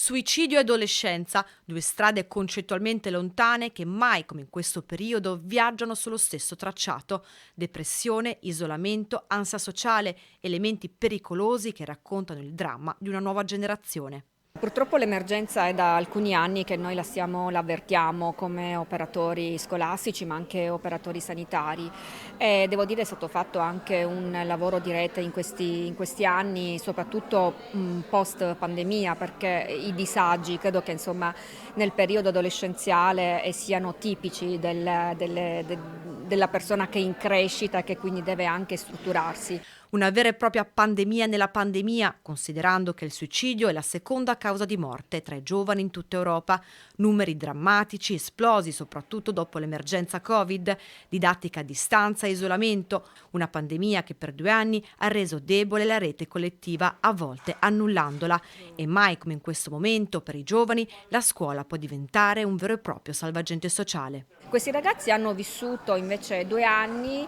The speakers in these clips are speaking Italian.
Suicidio e adolescenza, due strade concettualmente lontane che mai come in questo periodo viaggiano sullo stesso tracciato. Depressione, isolamento, ansia sociale, elementi pericolosi che raccontano il dramma di una nuova generazione. Purtroppo l'emergenza è da alcuni anni che noi la avvertiamo come operatori scolastici ma anche operatori sanitari e devo dire è stato fatto anche un lavoro di rete in questi anni, soprattutto post pandemia, perché i disagi credo che insomma nel periodo adolescenziale siano tipici della persona che è in crescita e che quindi deve anche strutturarsi. Una vera e propria pandemia nella pandemia, considerando che il suicidio è la seconda causa di morte tra i giovani in tutta Europa. Numeri drammatici, esplosi soprattutto dopo l'emergenza Covid, didattica a distanza e isolamento. Una pandemia che per 2 anni ha reso debole la rete collettiva, a volte annullandola. E mai come in questo momento per i giovani la scuola può diventare un vero e proprio salvagente sociale. Questi ragazzi hanno vissuto invece 2 anni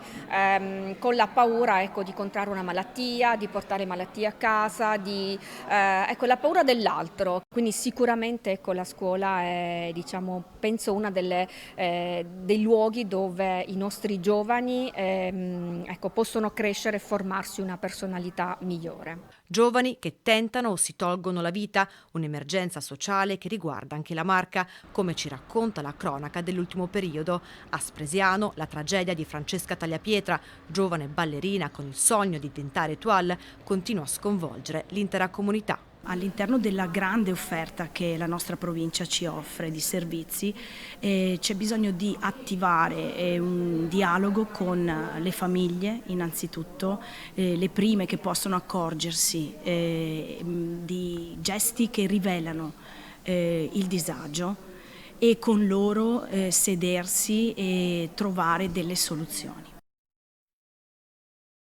con la paura, ecco, di contrarre una malattia, di portare malattie a casa, ecco, la paura dell'altro. Quindi sicuramente ecco, la scuola è, diciamo, penso una dei luoghi dove i nostri giovani ecco, possono crescere e formarsi una personalità migliore. Giovani che tentano o si tolgono la vita, un'emergenza sociale che riguarda anche la Marca, come ci racconta la cronaca dell'ultimo periodo. A Spresiano, la tragedia di Francesca Tagliapietra, giovane ballerina con il sogno di diventare étoile, continua a sconvolgere l'intera comunità. All'interno della grande offerta che la nostra provincia ci offre di servizi c'è bisogno di attivare un dialogo con le famiglie innanzitutto, le prime che possono accorgersi di gesti che rivelano il disagio e con loro sedersi e trovare delle soluzioni.